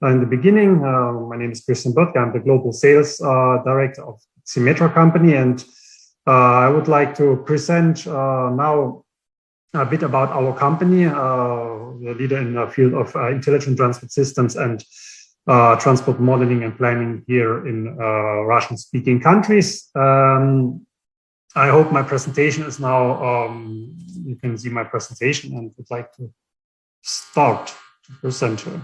in the beginning. My name is Christian Boettger. I'm the Global Sales Director of SIMETRA company, and I would like to present now a bit about our company, the leader in the field of intelligent transport systems and transport modeling and planning here in Russian-speaking countries. I hope my presentation is now, you can see my presentation, and would like to start to present here.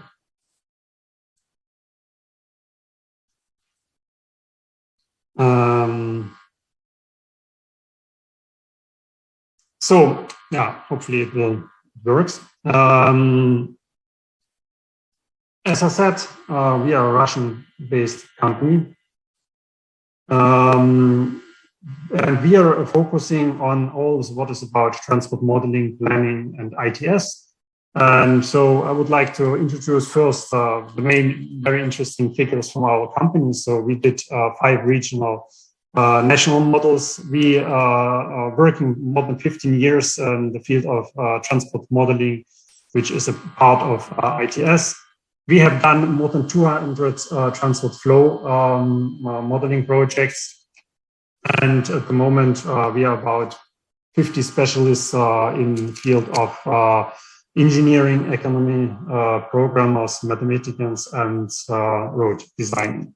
So yeah, hopefully it will work. As I said, we are a Russian-based company. And we are focusing on all what is about transport modeling, planning, and ITS. And so I would like to introduce first the main very interesting figures from our company. So we did 5 regional national models. We are working more than 15 years in the field of transport modeling, which is a part of ITS. We have done more than 200 transport flow modeling projects. And at the moment, we are about 50 specialists in the field of engineering, economy, programmers, mathematicians, and road designing.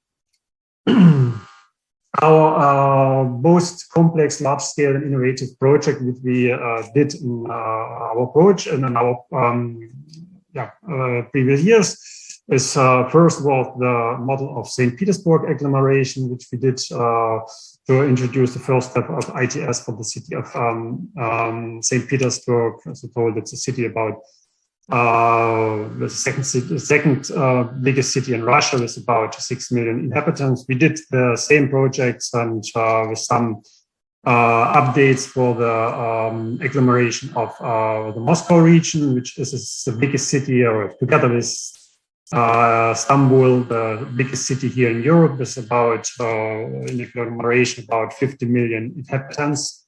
Our most complex, large-scale, and innovative project that we did in our approach and in our previous years is first was the model of St. Petersburg agglomeration, which we did to introduce the first step of ITS for the city of St. Petersburg. As I told, it's a city about the second biggest city in Russia with about 6 million inhabitants. We did the same projects and with some updates for the agglomeration of the Moscow region, which is the biggest city, or together with Istanbul, the biggest city here in Europe, is about in agglomeration about 50 million inhabitants.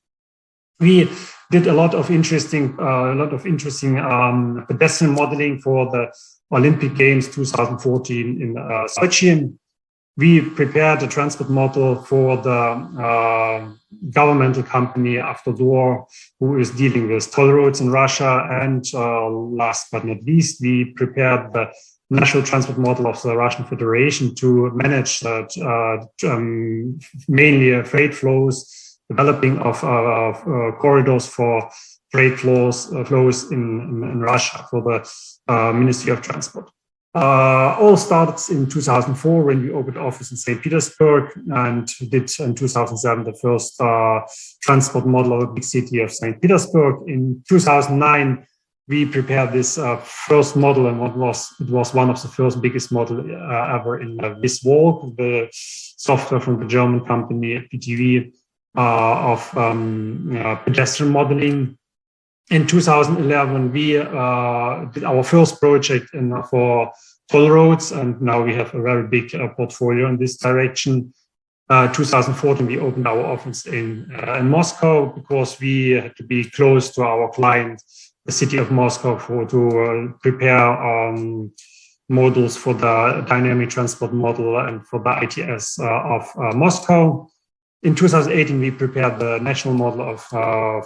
We did a lot of interesting pedestrian modeling for the Olympic Games 2014 in Sochi. We prepared a transport model for the governmental company after the war, who is dealing with toll roads in Russia. And last but not least, we prepared the national transport model of the Russian Federation to manage mainly freight flows, developing of corridors for freight flows in Russia for the Ministry of Transport. All started in 2004 when we opened office in St. Petersburg, and did in 2007 the first transport model of a big city of St. Petersburg. In 2009, we prepared this first model, and it was one of the first biggest model ever in this walk, the software from the German company PTV of pedestrian modeling. In 2011, we did our first project for toll roads, and now we have a very big portfolio in this direction. 2014, we opened our office in Moscow because we had to be close to our client, the city of Moscow, to prepare models for the dynamic transport model and for the ITS of Moscow. In 2018, we prepared the national model of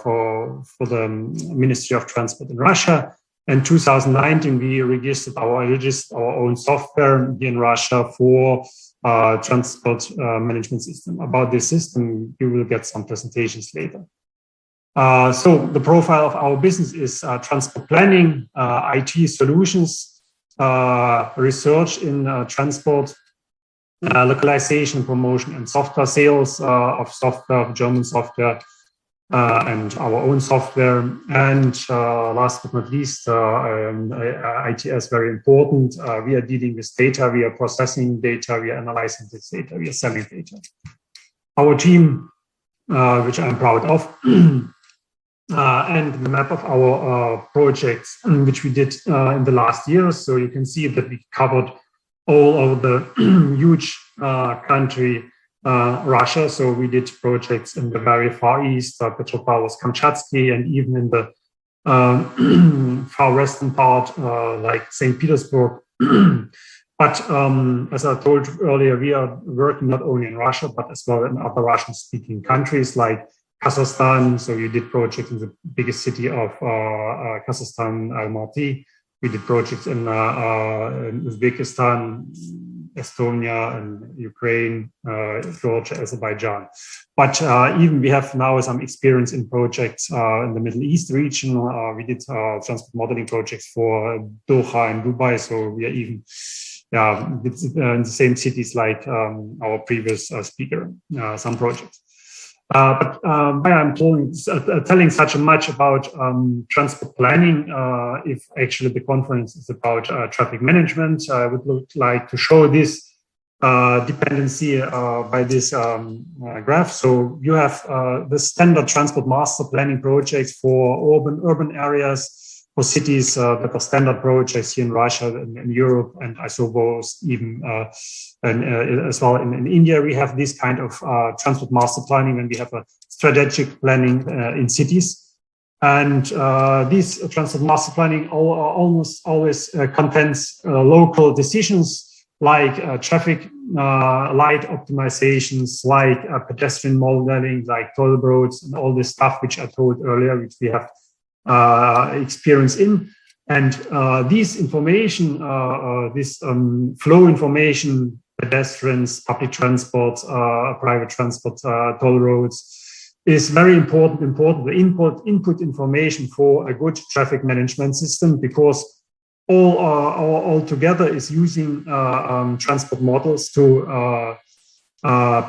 for the Ministry of Transport in Russia. In 2019, we registered our own software here in Russia for transport management system. About this system, you will get some presentations later. So the profile of our business is transport planning, IT solutions, research in transport, localization, promotion, and software sales of software, German software, and our own software. And last but not least, ITS, very important. We are dealing with data, we are processing data, we are analyzing this data, we are selling data. Our team, which I'm proud of, and the map of our projects, which we did in the last years. So you can see that we covered all of the huge country, Russia. So we did projects in the very far east, Petropavlovsk, Kamchatsky, and even in the far western part, like St. Petersburg. But as I told earlier, we are working not only in Russia, but as well in other Russian-speaking countries like Kazakhstan. So we did projects in the biggest city of Kazakhstan, Almaty. We did projects in Uzbekistan, Estonia, and Ukraine, Georgia, Azerbaijan. But even we have now some experience in projects in the Middle East region. We did transport modeling projects for Doha and Dubai. So we are even in the same cities like our previous speaker, some projects. But why I'm telling such much about transport planning, if actually the conference is about traffic management, I would like to show this dependency by this graph. So you have the standard transport master planning projects for urban areas, for cities that are standard projects here in Russia and in Europe, and I suppose even as well in India, we have this kind of transport master planning, and we have a strategic planning in cities. And this transport master planning almost always contains local decisions like traffic light optimizations, like pedestrian modeling, like toll roads, and all this stuff which I told earlier, which we have experience in. And this information, this flow information, pedestrians, public transport, private transport, toll roads, is very important. The input information for a good traffic management system, because all together is using transport models to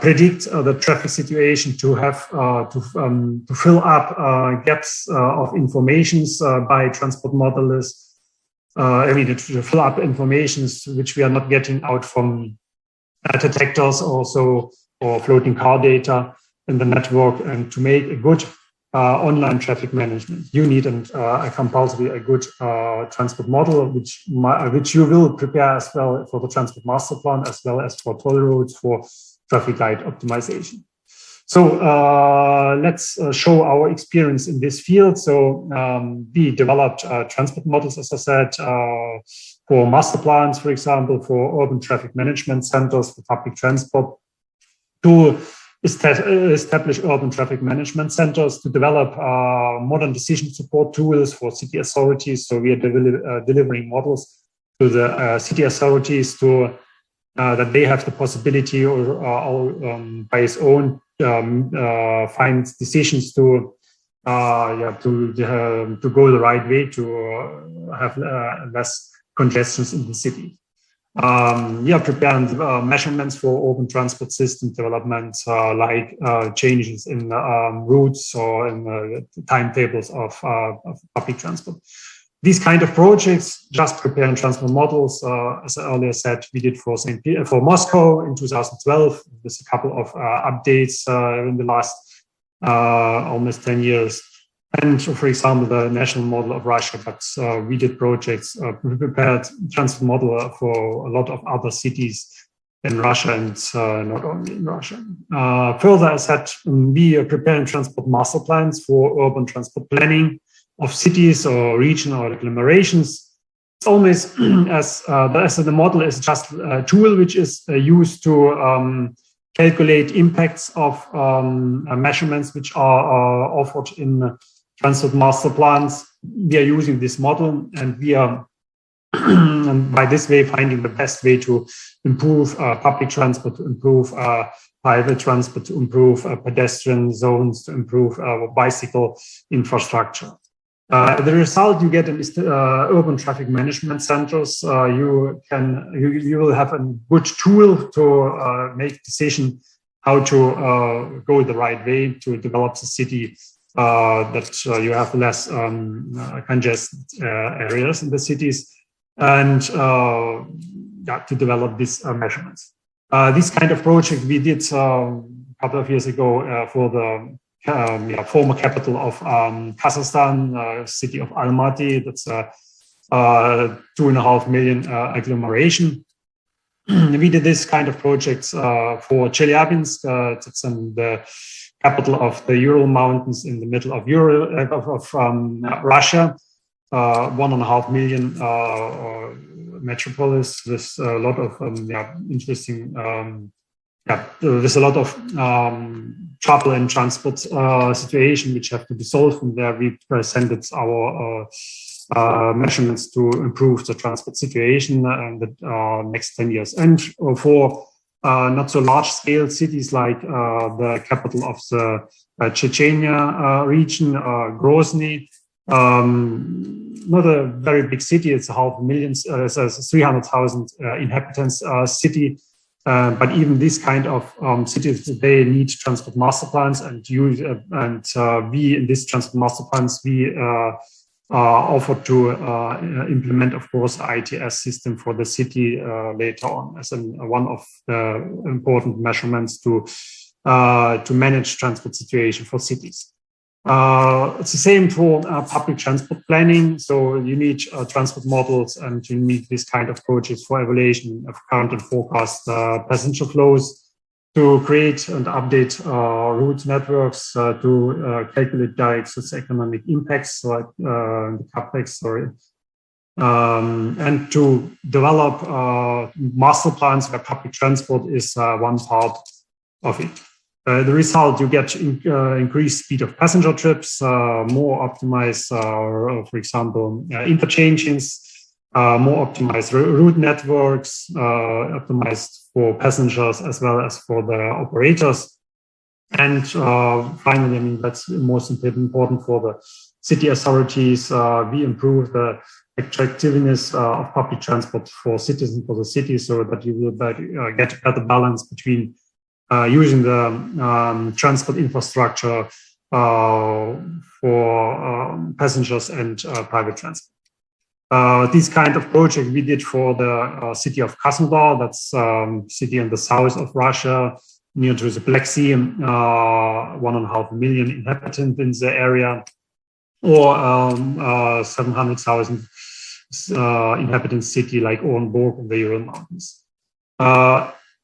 predict the traffic situation, to have to fill up gaps of informations by transport modelers. To fill up informations which we are not getting out from detectors also, or floating car data in the network, and to make a good online traffic management, you need a compulsory a good transport model, which you will prepare as well for the transport master plan, as well as for toll roads, for traffic light optimization. So let's show our experience in this field. So we developed transport models, as I said, for master plans, for example, for urban traffic management centers for public transport, to establish urban traffic management centers, to develop modern decision support tools for city authorities. So we are delivering models to the city authorities to that they have the possibility or by its own find decisions to go the right way, to have less congestions in the city. Preparing measurements for urban transport system development, like changes in routes or in timetables of public transport. These kind of projects, just preparing transport models, as I earlier said, we did for Moscow in 2012. There's a couple of updates in the last almost 10 years. And for example, the national model of Russia, but we did projects, prepared transport model for a lot of other cities in Russia, and not only in Russia. Further, as I said, we are preparing transport master plans for urban transport planning of cities or region or agglomerations. It's almost as the model is just a tool which is used to calculate impacts of measurements which are offered in transport master plans. We are using this model, and we are by this way finding the best way to improve public transport, to improve private transport, to improve pedestrian zones, to improve bicycle infrastructure. The result you get in urban traffic management centers. You will have a good tool to make decision how to go the right way to develop the city, that you have less congested areas in the cities, and to develop these measurements. This kind of project we did a couple of years ago for the former capital of Kazakhstan, city of Almaty. That's a 2.5 million agglomeration. We did this kind of projects for Chelyabinsk. It's in the capital of the Ural Mountains in the middle of Russia. 1.5 million metropolis with a lot of interesting, there's a lot of trouble and transport situation which have to be solved, and there we presented our measurements to improve the transport situation in the next 10 years. And for not so large scale cities like the capital of the Chechnya region, Grozny, not a very big city, it's 500,000, 300,000 inhabitants city. But even this kind of cities, they need transport master plans, and we in this transport master plans, we offer to implement, of course, ITS system for the city later on as one of the important measurements to manage transport situation for cities. It's the same for public transport planning. So you need transport models, and you need this kind of approaches for evaluation of current and forecast passenger flows, to create and update route networks, to calculate direct socioeconomic impacts, like the CAPEX, and to develop master plans where public transport is one part of it. The result, you get increased speed of passenger trips, more optimized, for example, interchanges, more optimized route networks, optimized for passengers as well as for the operators. And finally, I mean, that's most important for the city authorities. We improve the attractiveness of public transport for citizens, for the city, so that you will get a better balance between using the transport infrastructure for passengers and private transport. This kind of project we did for the city of Krasnodar, that's city in the south of Russia, near to the Black Sea, 1.5 million inhabitants in the area, or 700,000 inhabitant city like Orenburg in the Ural Mountains.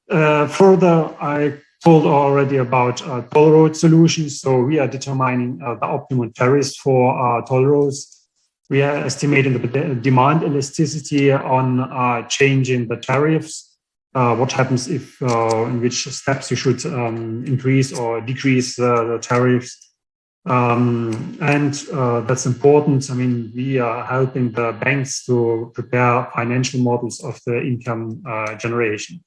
Further, I told already about toll road solutions. So we are determining the optimal tariffs for toll roads. We are estimating the demand elasticity on changing the tariffs. What happens if, in which steps you should increase or decrease the tariffs. And that's important. I mean, we are helping the banks to prepare financial models of the income generation.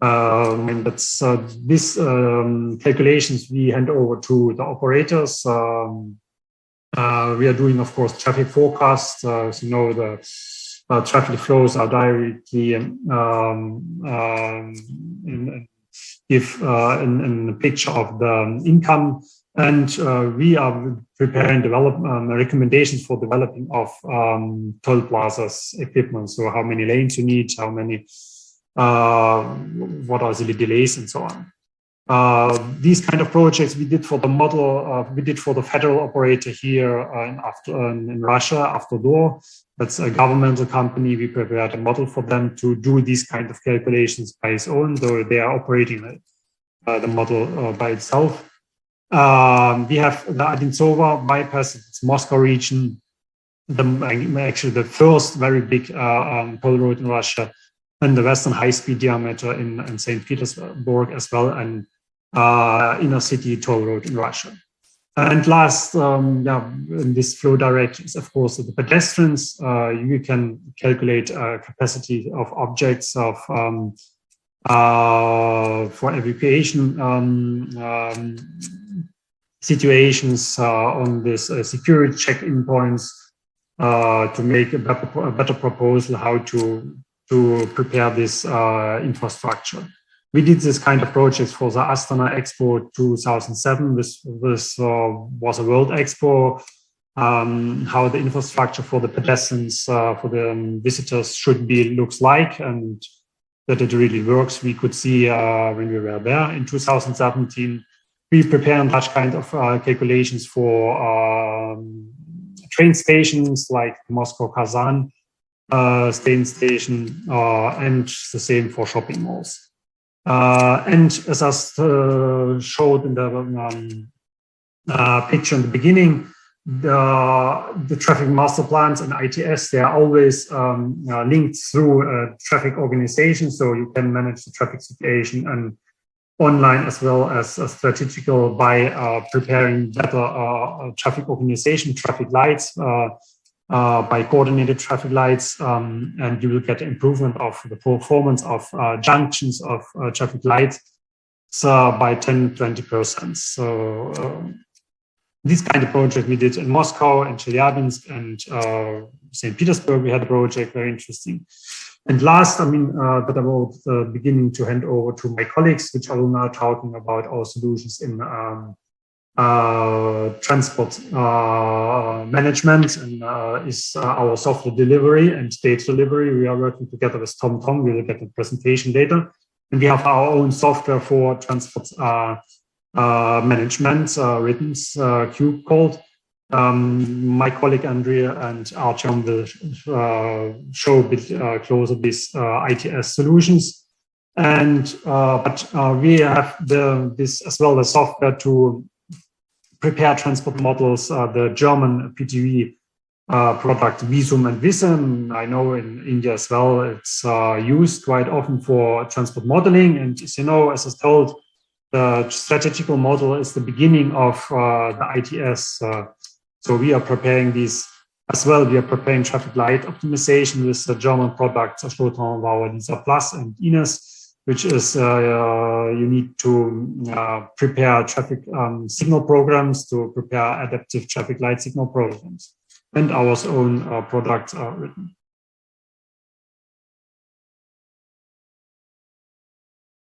And that's these calculations we hand over to the operators. We are doing, of course, traffic forecasts. So you know, the traffic flows are directly give in a picture of the income. And we are preparing recommendations for developing of toll plazas equipment. So how many lanes you need, how many, what are the delays, and so on. These kind of projects we did for the model, we did for the federal operator here in Russia, Avtodor. That's a governmental company. We prepared a model for them to do these kind of calculations by its own, though they are operating the model by itself. We have the Odintsova bypass, it's Moscow region, actually the first very big toll road in Russia, and the western high-speed diameter in St. Petersburg as well, and inner city toll road in Russia. And last, in this flow directions, of course, the pedestrians, you can calculate capacity of objects of for evacuation situations on this security check-in points to make a better proposal how to prepare this infrastructure. We did this kind of projects for the Astana Expo 2007. This was a World Expo, how the infrastructure for the pedestrians, for the visitors should be, looks like, and that it really works. We could see when we were there in 2017. We prepared such kind of calculations for train stations like Moscow-Kazan train station, and the same for shopping malls. And as I showed in the picture in the beginning, the traffic master plans and ITS, they are always linked through traffic organization. So you can manage the traffic situation and online as well as strategical by preparing better traffic organization, traffic lights, by coordinated traffic lights, and you will get improvement of the performance of junctions of traffic lights by 10-20%. So this kind of project we did in Moscow and Chelyabinsk and St. Petersburg. We had a project, very interesting. And last, that I will beginning to hand over to my colleagues, which are now talking about our solutions in transport management and is our software delivery and data delivery. We are working together with Tom. We will get a presentation later. And we have our own software for transport management, written Cube called. My colleague Andrea and Artyom will show a bit closer these ITS solutions. And but we have this as well, the software to prepare transport models, the German PTV product Visum and Visum. I know in India as well, it's used quite often for transport modeling. And as you know, as I was told, the strategical model is the beginning of the ITS. So we are preparing these as well. We are preparing traffic light optimization with the German products Schlotenbauer, Lisa Plus and Ines, which is you need to prepare traffic signal programs, to prepare adaptive traffic light signal programs, and our own product written.